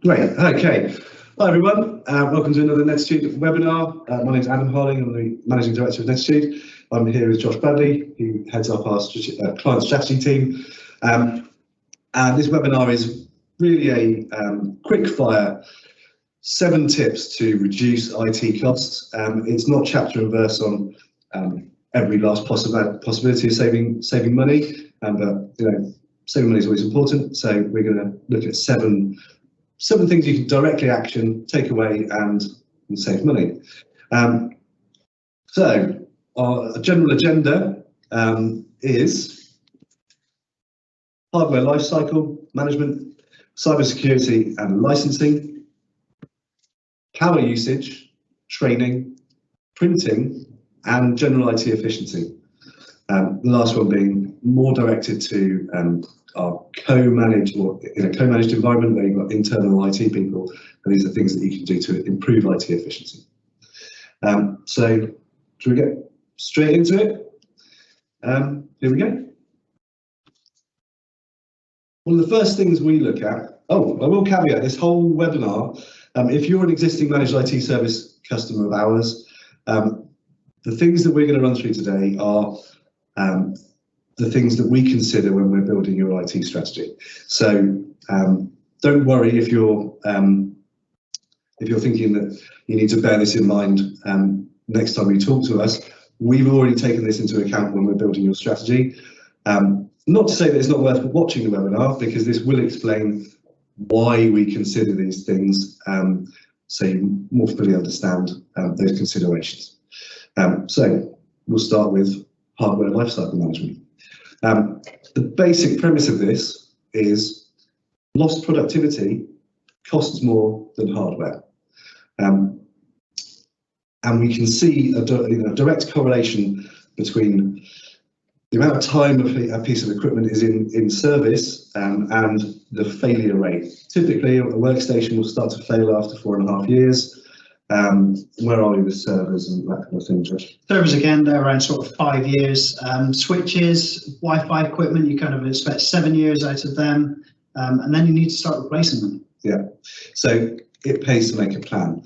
Great. Okay. Hi everyone. Welcome to another NetStudent webinar. My name is Adam Harling. I'm the Managing Director of NetStudent. I'm here with Josh Bradley, who heads up our client strategy team. And this webinar is really a quick fire 7 tips to reduce IT costs. It's not chapter and verse on every last possibility of saving money, but saving money is always important. So we're going to look at seven things you can directly action, take away, and save money. So our general agenda is hardware lifecycle management, cybersecurity and licensing, power usage, training, printing, and general IT efficiency. The last one being more directed to our co-managed or in a co-managed environment where you've got internal IT people, and these are things that you can do to improve IT efficiency. So should we get straight into it? Here we go. One of the first things we look at, I will caveat this whole webinar, if you're an existing managed IT service customer of ours, the things that we're going to run through today are the things that we consider when we're building your IT strategy. So don't worry if you're thinking that you need to bear this in mind next time you talk to us. We've already taken this into account when we're building your strategy. Not to say that it's not worth watching the webinar, because this will explain why we consider these things, so you more fully understand those considerations. So we'll start with hardware lifecycle management. The basic premise of this is lost productivity costs more than hardware. And we can see a direct correlation between the amount of time a piece of equipment is in service and the failure rate. Typically, a workstation will start to fail after 4.5 years. Where are we with servers and that kind of thing, Josh? Servers, again, they're around sort of 5 years. Switches, Wi-Fi equipment, you kind of expect 7 years out of them, and then you need to start replacing them. Yeah, so it pays to make a plan.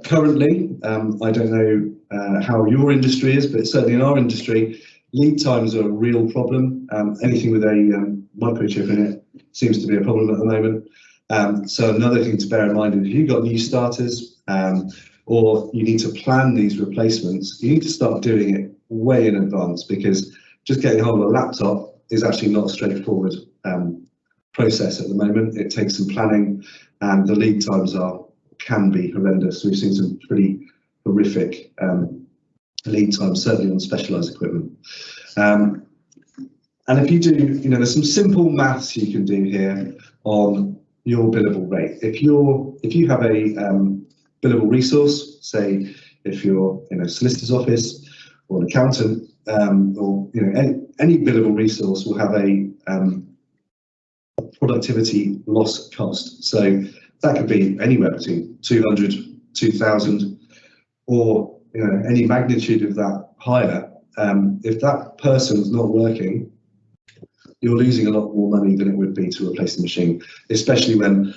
Currently, I don't know how your industry is, but certainly in our industry, lead times are a real problem. Anything with a microchip in it seems to be a problem at the moment. So another thing to bear in mind is if you've got new starters, or you need to plan these replacements, you need to start doing it way in advance, because just getting hold of a laptop is actually not a straightforward process at the moment. It takes some planning, and the lead times can be horrendous. We've seen some pretty horrific lead times, certainly on specialised equipment. And if you do, there's some simple maths you can do here on your billable rate. If you have a billable resource, say if you're in a solicitor's office or an accountant, or any billable resource will have a productivity loss cost. So that could be anywhere between 200, 2,000, or any magnitude of that higher. If that person's not working, you're losing a lot more money than it would be to replace the machine, especially when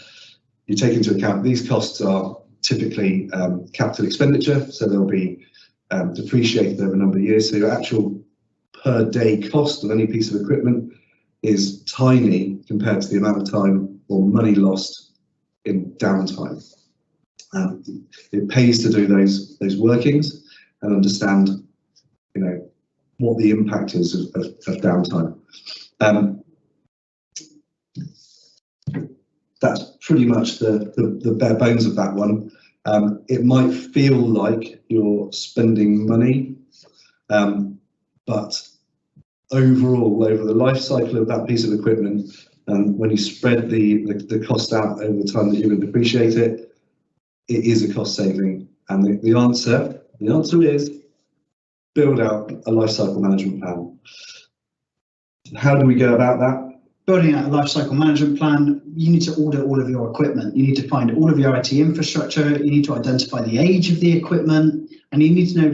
you take into account these costs are typically capital expenditure, so they'll be depreciated over a number of years. So your actual per day cost of any piece of equipment is tiny compared to the amount of time or money lost in downtime. It pays to do those workings and understand, what the impact is of downtime. That's pretty much the bare bones of that one. It might feel like you're spending money, but overall, over the life cycle of that piece of equipment, when you spread the cost out over the time that you're going to depreciate it, it is a cost saving. And the answer is build out a lifecycle management plan. How do we go about that? Building out a lifecycle management plan, you need to audit all of your equipment. You need to find all of your IT infrastructure. You need to identify the age of the equipment, and you need to know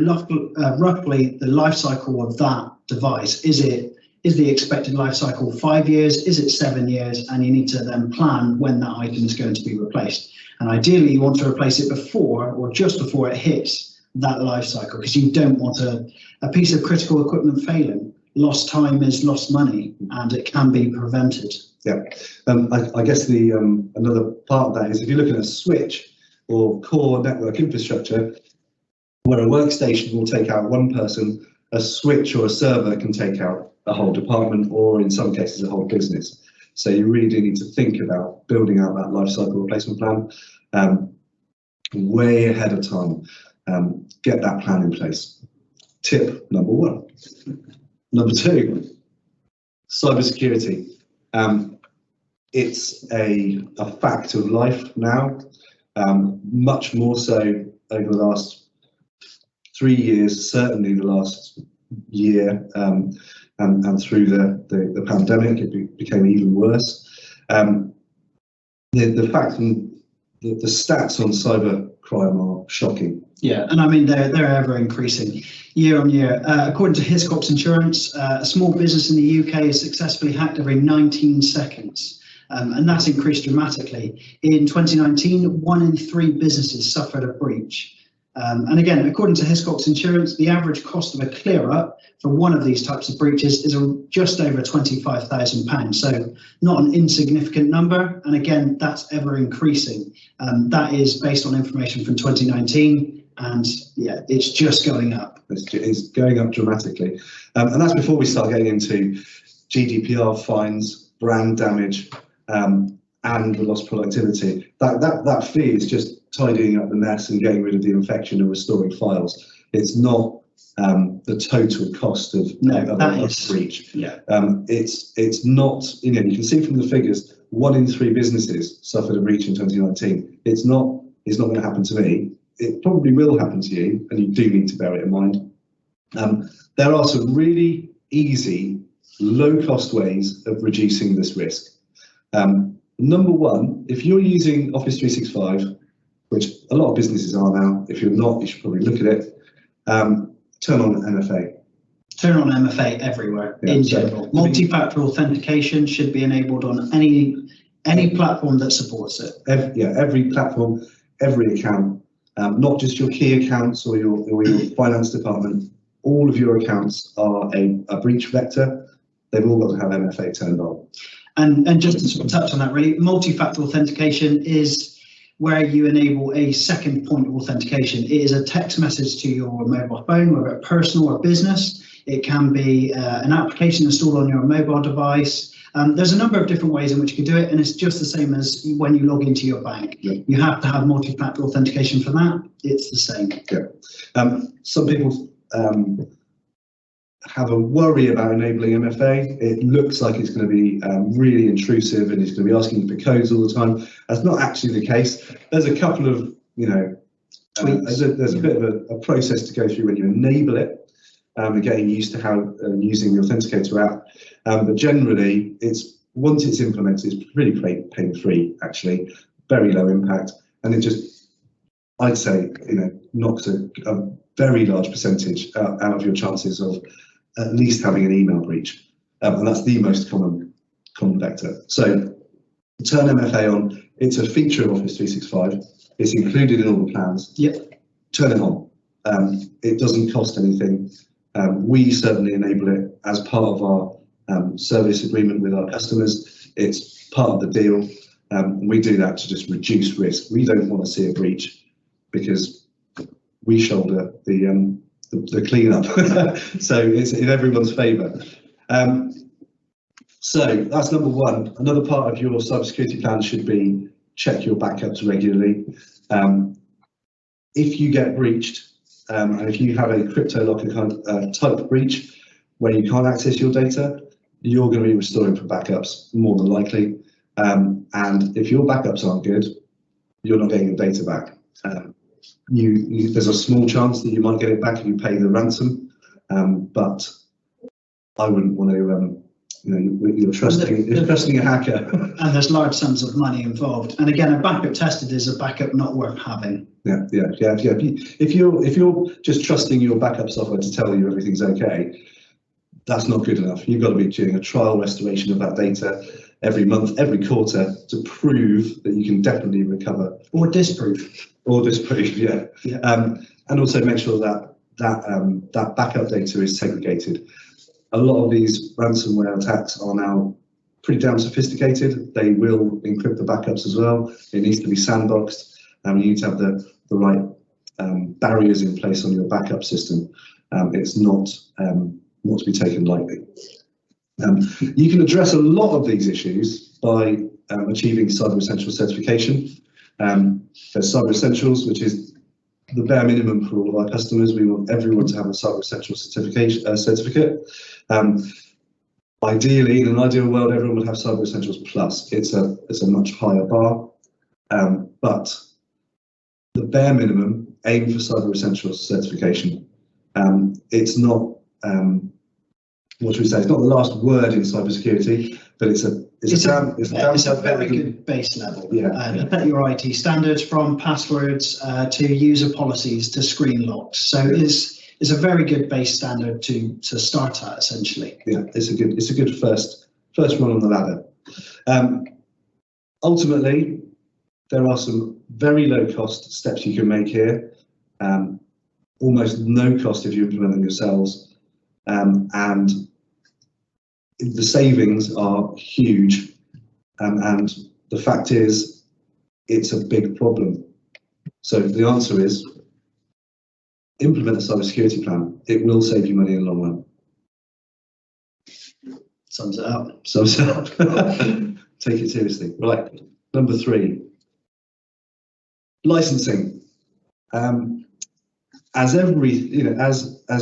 roughly the life cycle of that device. Is it is the expected life cycle 5 years? Is it 7 years? And you need to then plan when that item is going to be replaced. And ideally, you want to replace it before or just before it hits that life cycle, because you don't want a piece of critical equipment failing. Lost time is lost money, and it can be prevented. Yeah, I guess the another part of that is if you're looking at a switch or core network infrastructure, where a workstation will take out one person, a switch or a server can take out a whole department, or in some cases a whole business. So you really do need to think about building out that lifecycle replacement plan way ahead of time. Get that plan in place. Tip number 1. Number 2, cybersecurity. It's a fact of life now, much more so over the last 3 years, certainly the last year, and through the pandemic, it became even worse. The fact and the stats on cybercrime are shocking. Yeah, and I mean, they're ever increasing year on year. According to Hiscox Insurance, a small business in the UK is successfully hacked every 19 seconds, and that's increased dramatically. In 2019, 1 in 3 businesses suffered a breach. And again, according to Hiscox Insurance, the average cost of a clear-up for one of these types of breaches is just over £25,000. So not an insignificant number. And again, that's ever increasing. That is based on information from 2019. And yeah, it's just going up. It's going up dramatically. And that's before we start getting into GDPR fines, brand damage, and the lost productivity. That fee is just tidying up the mess and getting rid of the infection and restoring files. It's not the total cost of a breach. Yeah. It's not, you can see from the figures, 1 in 3 businesses suffered a breach in 2019. It's not going to happen to me. It probably will happen to you, and you do need to bear it in mind. There are some really easy, low-cost ways of reducing this risk. Number 1, if you're using Office 365, which a lot of businesses are now, if you're not, you should probably look at it, turn on MFA. Turn on MFA everywhere, in general. Multi-factor authentication should be enabled on any platform that supports it. Every platform, every account, not just your key accounts or your finance department. All of your accounts are a breach vector. They've all got to have MFA turned on. And just to sort of touch on that, really, multi-factor authentication is where you enable a second point of authentication. It is a text message to your mobile phone, whether it's personal or business. It can be an application installed on your mobile device. There's a number of different ways in which you can do it, and it's just the same as when you log into your bank. Yeah. You have to have multi-factor authentication for that. It's the same. Yeah. Some people have a worry about enabling MFA. It looks like it's going to be really intrusive, and it's going to be asking for codes all the time. That's not actually the case. There's a couple of, there's a bit of a process to go through when you enable it, and getting used to how using the Authenticator app. But generally, once it's implemented, it's pretty pain-free, actually, very low impact, and it just, I'd say, knocks a very large percentage out of your chances of at least having an email breach, and that's the most common vector. So turn MFA on. It's a feature of Office 365. It's included in all the plans. Yep. Turn it on. It doesn't cost anything. We certainly enable it as part of our service agreement with our customers. It's part of the deal. We do that to just reduce risk. We don't want to see a breach because we shoulder the cleanup. So it's in everyone's favour. So that's number 1. Another part of your cybersecurity plan should be check your backups regularly. If you get breached, and if you have a crypto locker type breach where you can't access your data, you're going to be restoring from backups more than likely. And if your backups aren't good, you're not getting your data back. There's a small chance that you might get it back if you pay the ransom, but I wouldn't want to. You're trusting a hacker, and there's large sums of money involved. And again, a backup tested is a backup not worth having. Yeah. If you're just trusting your backup software to tell you everything's okay, that's not good enough. You've got to be doing a trial restoration of that data every month, every quarter, to prove that you can definitely recover. Or disprove. Or disprove, yeah. And also make sure that that backup data is segregated. A lot of these ransomware attacks are now pretty damn sophisticated. They will encrypt the backups as well. It needs to be sandboxed. You need to have the right barriers in place on your backup system. It's not to be taken lightly. You can address a lot of these issues by achieving Cyber Essentials certification. There's Cyber Essentials, which is the bare minimum for all of our customers. We want everyone to have a Cyber Essentials certificate. Ideally, in an ideal world, everyone would have Cyber Essentials Plus. It's a much higher bar, but the bare minimum, aim for Cyber Essentials certification. It's not what should we say? It's not the last word in cybersecurity, but it's a very good base level. Yeah. Your IT standards, from passwords to user policies to screen locks. So it's a very good base standard to start at, essentially. Yeah, it's a good first run on the ladder. Ultimately, there are some very low cost steps you can make here. Almost no cost if you implement them yourselves, and the savings are huge, and the fact is it's a big problem. So the answer is implement a cybersecurity plan. It will save you money in the long run. Sums it up. Take it seriously. Right, number 3, licensing. As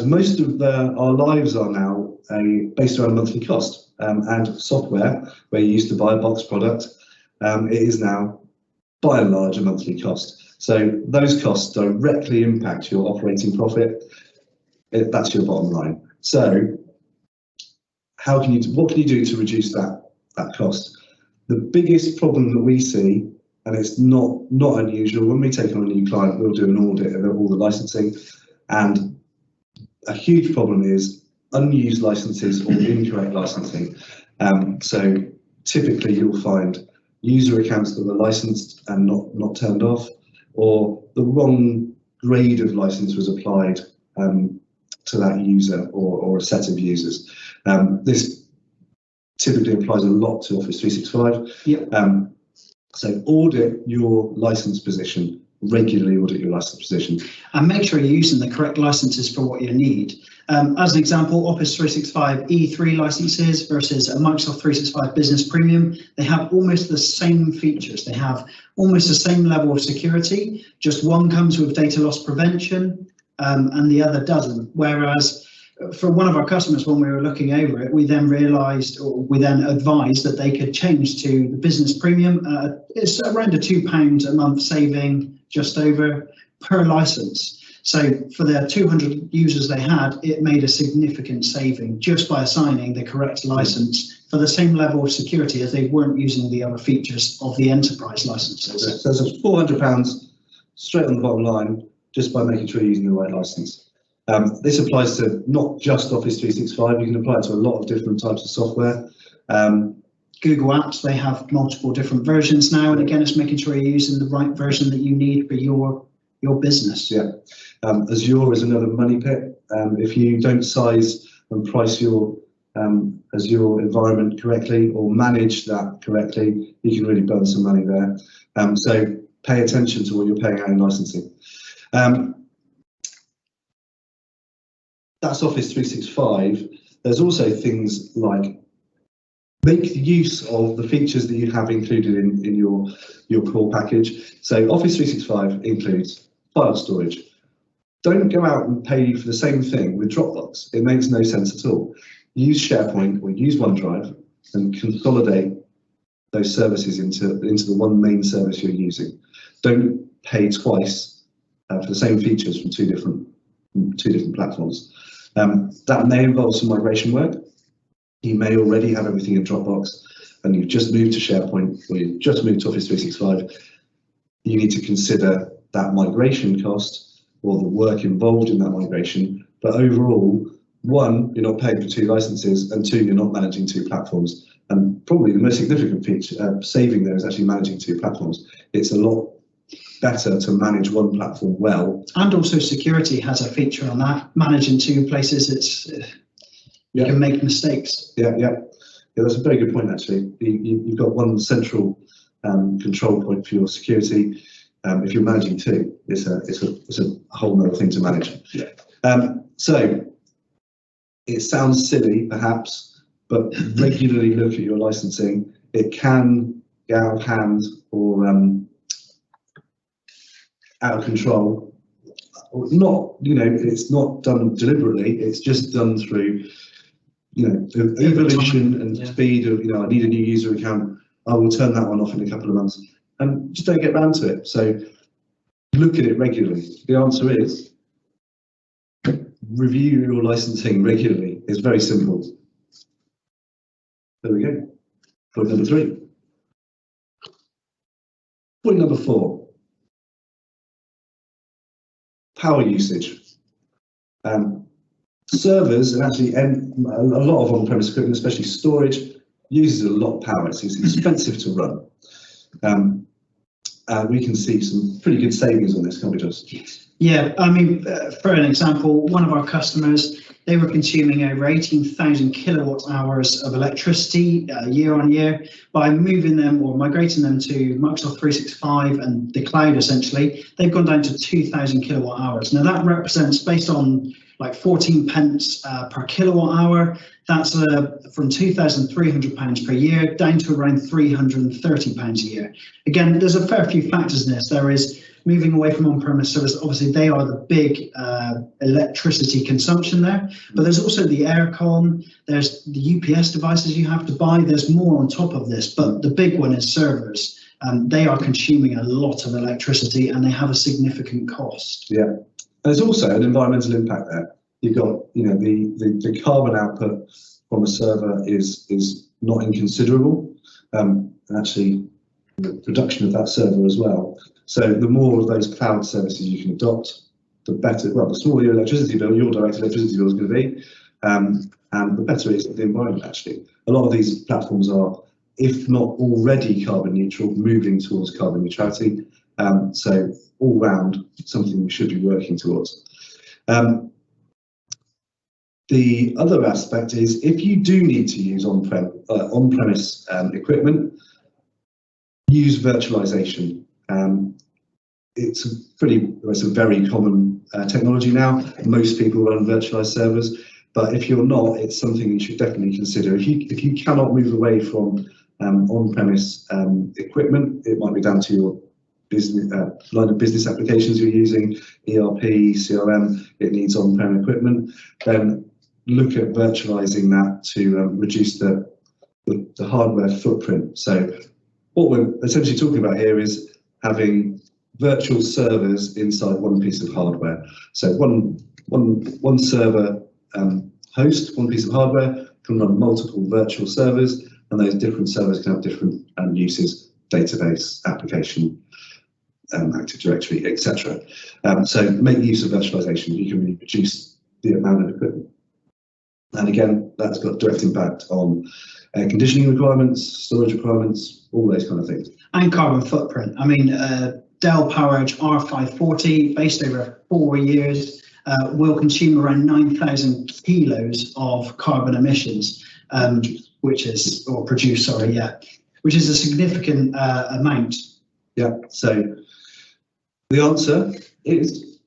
most of our lives are now based around monthly cost, and software, where you used to buy a box product, it is now by and large a monthly cost. So those costs directly impact your operating profit. That's your bottom line. So what can you do to reduce that cost? The biggest problem that we see, and it's not unusual, when we take on a new client, we'll do an audit of all the licensing, and a huge problem is unused licenses or incorrect licensing. So typically you'll find user accounts that were licensed and not turned off, or the wrong grade of license was applied to that user or a set of users. This typically applies a lot to Office 365. Yep. So audit your license position, regularly audit your license position. And make sure you're using the correct licenses for what you need. As an example, Office 365 E3 licenses versus a Microsoft 365 Business Premium, they have almost the same features. They have almost the same level of security, just one comes with data loss prevention and the other doesn't. Whereas for one of our customers, when we were looking over it, we then advised that they could change to the Business Premium. It's around a £2 a month saving, just over, per license. So for their 200 users they had, it made a significant saving just by assigning the correct license for the same level of security, as they weren't using the other features of the enterprise licenses. So it's £400 straight on the bottom line, just by making sure you're using the right license. This applies to not just Office 365, you can apply it to a lot of different types of software. Google Apps, they have multiple different versions now, and again, it's making sure you're using the right version that you need for your business. Yeah, Azure is another money pit. If you don't size and price your Azure environment correctly or manage that correctly, you can really burn some money there. So pay attention to what you're paying out in licensing. That's Office 365. There's also things like make use of the features that you have included in your core package. So Office 365 includes file storage. Don't go out and pay for the same thing with Dropbox. It makes no sense at all. Use SharePoint or use OneDrive and consolidate those services into the one main service you're using. Don't pay twice for the same features from two different platforms. That may involve some migration work. You may already have everything in Dropbox and you've just moved to SharePoint or you've just moved to Office 365. You need to consider that migration cost or the work involved in that migration. But overall, one, you're not paying for 2 licenses, and 2, you're not managing 2 platforms. And probably the most significant feature saving there is actually managing 2 platforms. It's a lot better to manage one platform well. And also security has a feature on that. Managing 2 places, you can make mistakes. Yeah, that's a very good point actually. You've got one central control point for your security. If you're managing 2, it's a whole other thing to manage. So it sounds silly perhaps, but regularly look at your licensing. It can get out of hand or out of control. Not, it's not done deliberately. It's just done through, evolution and speed of, I need a new user account. I will turn that one off in a couple of months, and just don't get round to it. So look at it regularly. The answer is review your licensing regularly. It's very simple. There we go. Point number 3. Point number 4. Power usage. Servers, and actually a lot of on-premise equipment, especially storage, uses a lot of power. It's expensive to run. We can see some pretty good savings on this, can't we, Joss? Yeah, I mean, for an example, one of our customers, they were consuming over 18,000 kilowatt hours of electricity year on year. By moving them or migrating them to Microsoft 365 and the cloud, essentially, they've gone down to 2,000 kilowatt hours. Now that represents, based on like 14 pence per kilowatt hour, that's from £2,300 per year down to around £330 a year. Again, there's a fair few factors in this. There is moving away from on-premise service. Obviously, they are the big electricity consumption there, but there's also the aircon, there's the UPS devices you have to buy. There's more on top of this, but the big one is servers. They are consuming a lot of electricity and they have a significant cost. Yeah. There's also an environmental impact there. You've got, the carbon output from a server is not inconsiderable, and actually the production of that server as well. So the more of those cloud services you can adopt, the better. Well, the smaller your electricity bill, your direct electricity bill is going to be, and the better it is for the environment. Actually, a lot of these platforms are, if not already carbon neutral, moving towards carbon neutrality. So all round, something we should be working towards. The other aspect is, if you do need to use on-premise equipment, use virtualization. It's a very common technology now. Most people run virtualized servers, but if you're not, it's something you should definitely consider. If you cannot move away from on-premise equipment, it might be down to your business line of business applications you're using, ERP, CRM, it needs on-prem equipment, then look at virtualizing that to reduce the hardware footprint. So what we're essentially talking about here is having virtual servers inside one piece of hardware. So one server host, one piece of hardware can run multiple virtual servers, and those different servers can have different uses: database, application, Active Directory, etc. So make use of virtualization. You can really reduce the amount of equipment. And again, that's got direct impact on air conditioning requirements, storage requirements, all those kind of things. And carbon footprint. I mean, Dell PowerEdge R540, based over 4 years, will consume around 9,000 kilos of carbon emissions, which is a significant amount. Yeah, so the answer is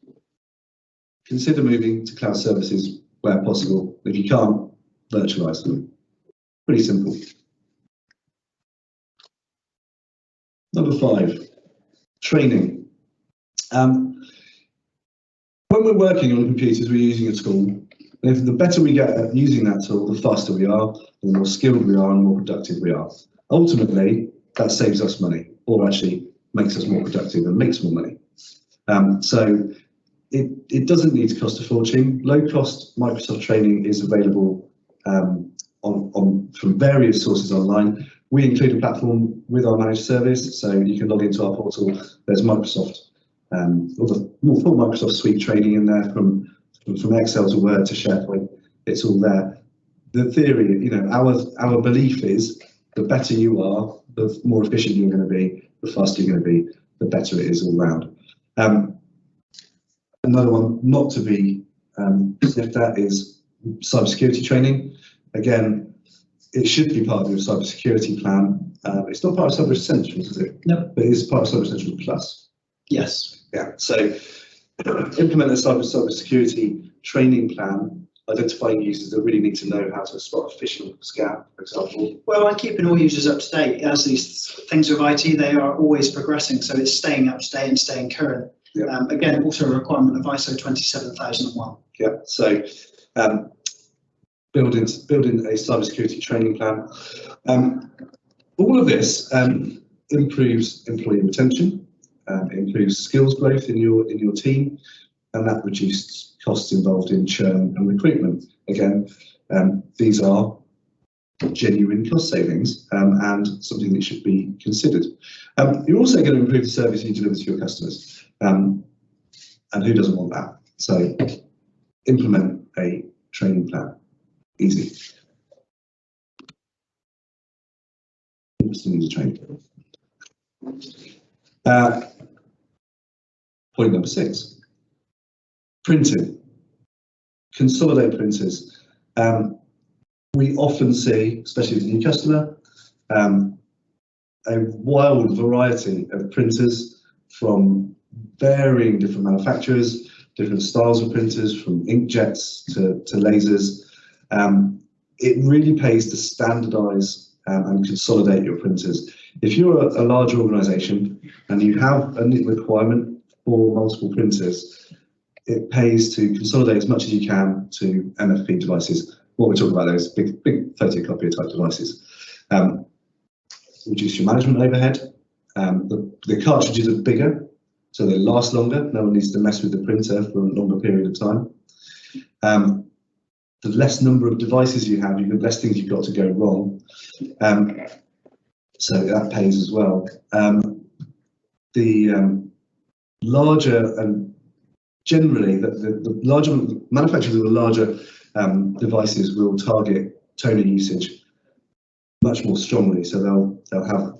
consider moving to cloud services where possible. If you can't, virtualize them. Pretty simple. Number 5, training. When we're working on computers, we're using a tool. And if the better we get at using that tool, the faster we are, the more skilled we are, and the more productive we are. Ultimately, that saves us money, or actually makes us more productive and makes more money. So it doesn't need to cost a fortune. Low-cost Microsoft training is available from various sources online. We include a platform with our managed service, so you can log into our portal. There's Microsoft, all the full Microsoft suite training in there, from Excel to Word to SharePoint. it's all there. The theory, our belief is the better you are, the more efficient you're going to be, the faster you're going to be, the better it is all round. Another one not to be sniffed at is cybersecurity training. Again, it should be part of your cybersecurity plan. It's not part of Cyber Essentials, is it? No. But it is part of Cyber Essentials Plus. Yes. Yeah. So implement a cybersecurity training plan, identifying users that really need to know how to spot a phishing scam, for example. Well, and keeping all users up to date. As these things with IT, they are always progressing, so it's staying up to date and staying current. Yeah. Again, also a requirement of ISO 27001. Yeah. So building a cybersecurity training plan. All of this improves employee retention, improves skills growth in your team, and that reduces costs involved in churn and recruitment. Again, these are genuine cost savings and something that should be considered. You're also going to improve the service you deliver to your customers, and who doesn't want that? So implement a training plan. Easy. Still need a training plan. Point number 6. Printing. Consolidate printers. We often see, especially with a new customer, a wild variety of printers from varying different manufacturers, different styles of printers, from inkjets to lasers. It really pays to standardize and consolidate your printers. If you're a large organization and you have a requirement for multiple printers, it pays to consolidate as much as you can to MFP devices. What we're talking about there is big photocopier type devices. Reduce your management overhead. The cartridges are bigger, so they last longer. No one needs to mess with the printer for a longer period of time. The less number of devices you have, the less things you've got to go wrong. So that pays as well. The larger and generally the larger manufacturers of the larger devices will target toner usage much more strongly. So they'll have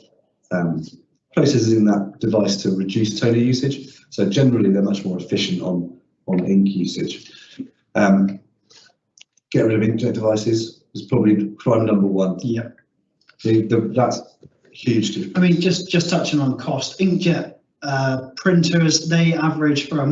processes in that device to reduce toner usage. So generally they're much more efficient on ink usage. Get rid of inkjet devices is probably crime number 1. Yeah. That's huge. I mean, just touching on cost, inkjet printers, they average for a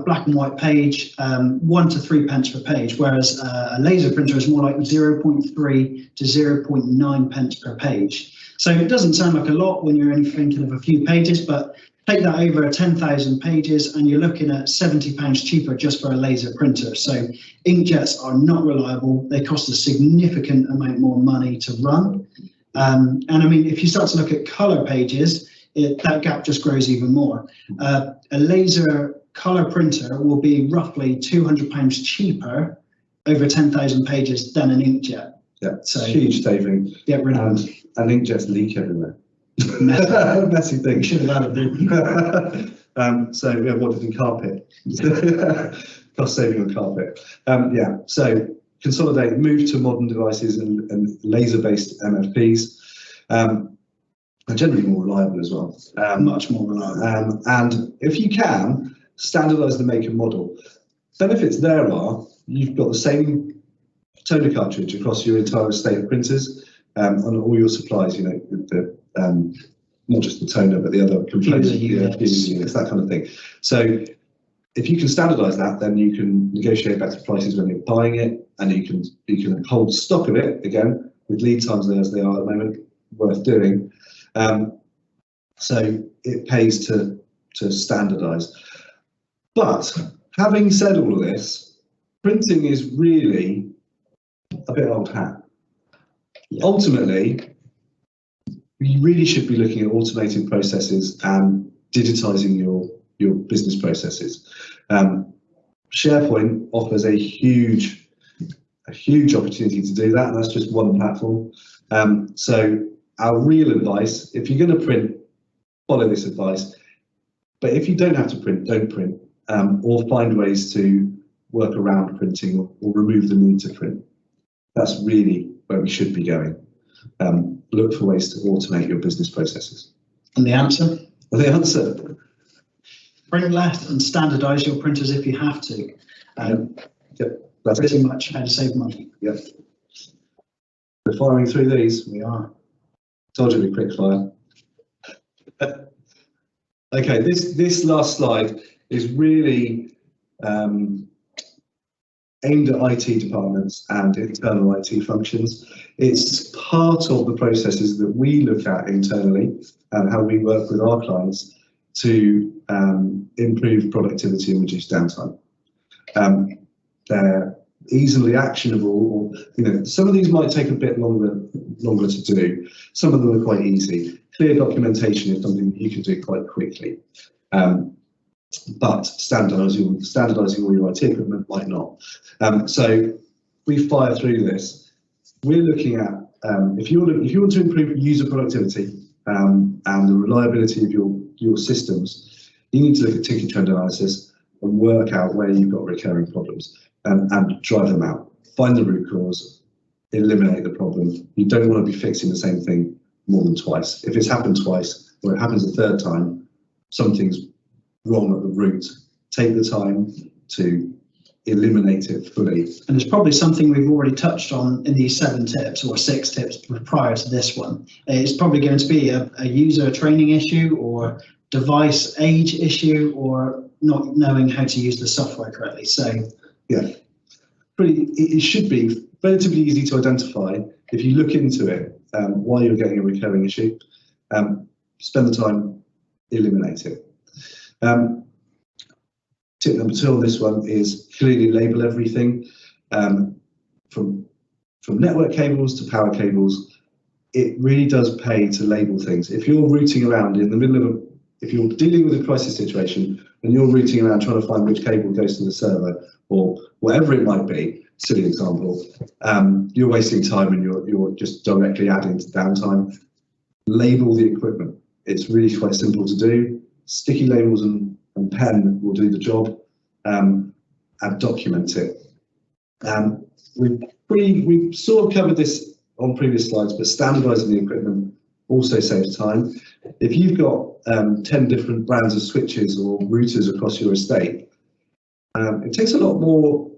black and white page 1 to 3 pence per page, whereas a laser printer is more like 0.3 to 0.9 pence per page. So it doesn't sound like a lot when you're only thinking of a few pages, but take that over 10,000 pages and you're looking at £70 cheaper just for a laser printer. So inkjets are not reliable. They cost a significant amount more money to run. And I mean, if you start to look at color pages, that gap just grows even more. A laser color printer will be roughly £200 cheaper over 10,000 pages than an inkjet. Yeah, so huge saving. Get rid of them. And inkjets leak everywhere. Messy thing. Should have added them. So we have water in carpet. Cost saving on carpet. Yeah. So consolidate, move to modern devices and laser-based MFPs. Are generally more reliable as well. Much more reliable. And if you can, standardise the make and model. Benefits there are you've got the same toner cartridge across your entire estate of printers on all your supplies. You know, the not just the toner, but the other components, units, that kind of thing. So if you can standardise that, then you can negotiate better prices when you're buying it, and you can hold stock of it again with lead times as they are at the moment. Worth doing. So it pays to standardise. But having said all of this, printing is really a bit old hat. Ultimately, we really should be looking at automating processes and digitising your business processes. SharePoint offers a huge opportunity to do that, and that's just one platform. So our real advice, if you're going to print, follow this advice. But if you don't have to print, don't print, or find ways to work around printing or remove the need to print. That's really where we should be going. Look for ways to automate your business processes. And the answer? Well, the answer? Print less and standardise your printers if you have to. Yep. That's pretty much how to save money. Yep. We're firing through these. We are. Told you we'd quick fire. Okay, this last slide is really aimed at IT departments and internal IT functions. It's part of the processes that we look at internally and how we work with our clients to improve productivity and reduce downtime. They're easily actionable, or some of these might take a bit longer to do. Some of them are quite easy. Clear documentation is something that you can do quite quickly. But standardising all your IT equipment might not. So we fire through this. We're looking at if you want to improve user productivity and the reliability of your systems, you need to look at ticket trend analysis and work out where you've got recurring problems and drive them out. Find the root cause, eliminate the problem. You don't want to be fixing the same thing more than twice. If it's happened twice or it happens a third time, something's wrong at the root. Take the time to eliminate it fully. And it's probably something we've already touched on in these 7 tips or 6 tips prior to this one. It's probably going to be a user training issue or device age issue or not knowing how to use the software correctly. So yeah, it should be relatively easy to identify if you look into it why you're getting a recurring issue. Spend the time, eliminate it. Tip number 2 on this one is clearly label everything, from network cables to power cables. It really does pay to label things. If you're routing around in the middle of if you're dealing with a crisis situation and you're routing around trying to find which cable goes to the server or whatever it might be, silly example, you're wasting time and you're just directly adding to downtime. Label the equipment. It's really quite simple to do. Sticky labels and pen will do the job, and document it. We've sort of covered this on previous slides, but standardising the equipment also saves time. If you've got 10 different brands of switches or routers across your estate, it takes a lot more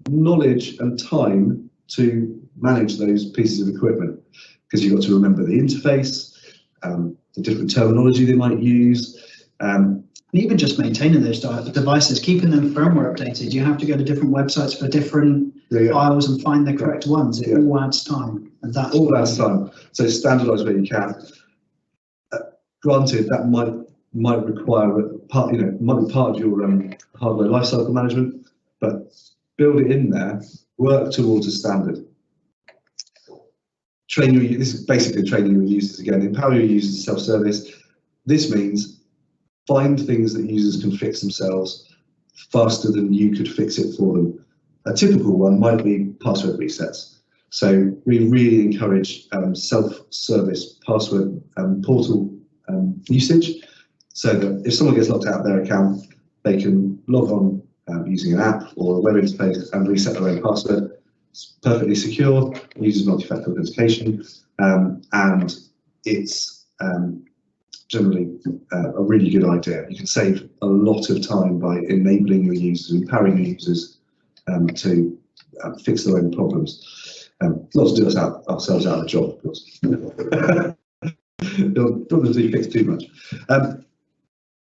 knowledge and time to manage those pieces of equipment because you've got to remember the interface, the different terminology they might use. And even just maintaining those devices, keeping them firmware updated, you have to go to different websites for different files and find the correct ones. It all adds time. And that's all adds time. So standardise where you can. Granted, that might require might be part of your hardware lifecycle management, but build it in there. Work towards a standard. This is basically training your users again. Empower your users to self-service. This means find things that users can fix themselves faster than you could fix it for them. A typical one might be password resets. So we really encourage self-service password portal usage, so that if someone gets locked out of their account, they can log on using an app or a web interface and reset their own password. It's perfectly secure, uses multi-factor authentication, and it's generally a really good idea. You can save a lot of time by enabling your users, empowering your users to fix their own problems. Not to do ourselves out of a job, of course. Don't want to fix too much.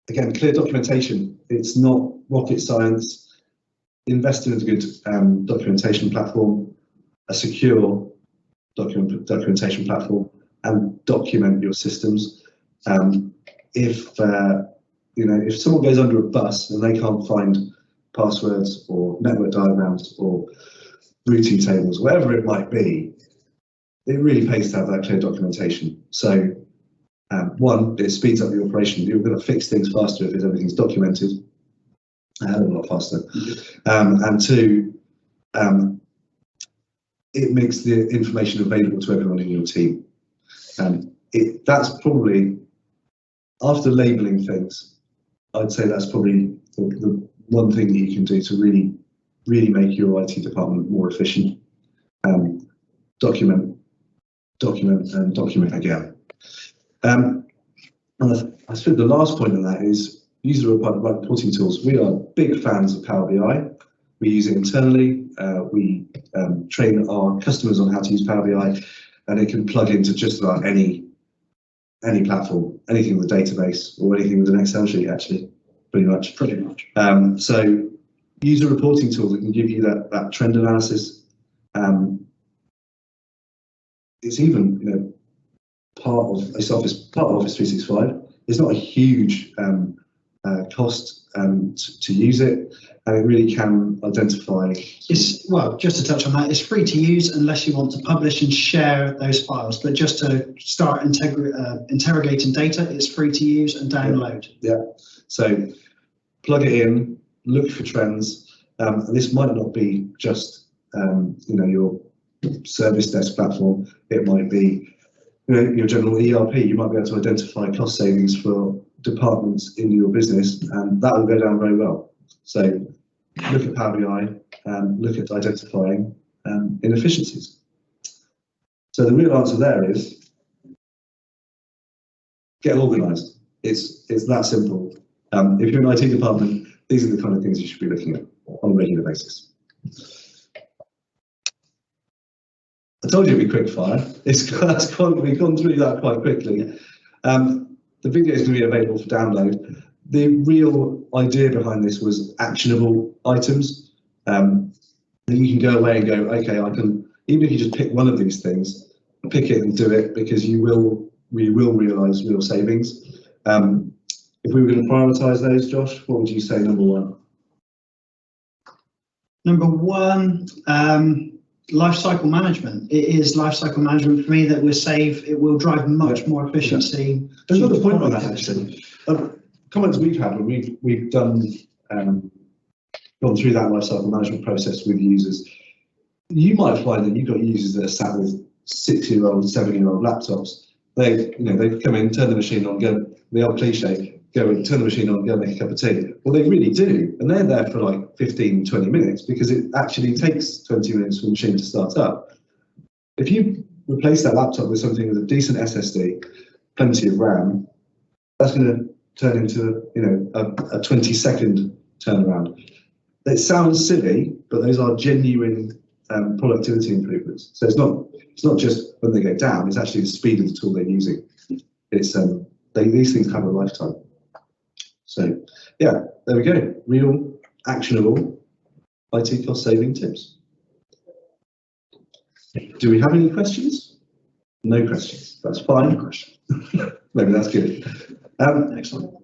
Again, clear documentation. It's not rocket science. Invest in a good documentation platform, a secure documentation platform, and document your systems. If someone goes under a bus and they can't find passwords or network diagrams or routing tables, whatever it might be, it really pays to have that clear documentation. So one, it speeds up the operation. You're going to fix things faster if everything's documented, a hell of a lot faster. And two, it makes the information available to everyone in your team. That's probably, after labelling things, I'd say that's probably the one thing that you can do to really really make your IT department more efficient. Document, and document again. And I suppose the last point on that is user reporting tools. We are big fans of Power BI. We use it internally. We train our customers on how to use Power BI, and it can plug into just about any platform, anything with a database or anything with an Excel sheet, actually, pretty much. So user reporting tools that can give you that trend analysis. It's even part of Office 365. It's not a huge cost to use it, and it really can identify. Well, just to touch on that, it's free to use unless you want to publish and share those files. But just to start interrogating data, it's free to use and download. Yeah. So plug it in, look for trends. This might not be just your service desk platform. It might be your general ERP. You might be able to identify cost savings for departments in your business, and that will go down very well. So look at Power BI and look at identifying inefficiencies. So the real answer there is get organised. It's that simple. If you're an IT department, these are the kind of things you should be looking at on a regular basis. I told you it'd be quick fire. We've gone through that quite quickly. The video is going to be available for download. The real idea behind this was actionable items. Then you can go away and go, okay, I can, even if you just pick one of these things, pick it and do it, because we will realise real savings. If we were going to prioritise those, Josh, what would you say number one? Number one, lifecycle management. It is lifecycle management for me that it will drive much more efficiency. There's another point on that, actually. Comments we've had when we've gone through that lifecycle management process with users, you might find that you've got users that are sat with 6-year-old, 7-year-old laptops. They come in, turn the machine on, go, the old cliche, go and turn the machine on, go and make a cup of tea. Well, they really do, and they're there for like 15, 20 minutes because it actually takes 20 minutes for the machine to start up. If you replace that laptop with something with a decent SSD, plenty of RAM, that's going to turn into a 20-second turnaround. It sounds silly, but those are genuine productivity improvements. So it's not just when they go down; it's actually the speed of the tool they're using. It's these things have a lifetime. So yeah, there we go. Real actionable IT cost saving tips. Do we have any questions? No questions. That's fine. No questions. Maybe that's good. Excellent.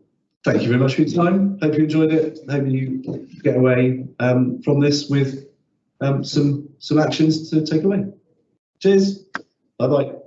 Thank you very much for your time. Hope you enjoyed it. Hope you get away from this with some actions to take away. Cheers. Bye bye.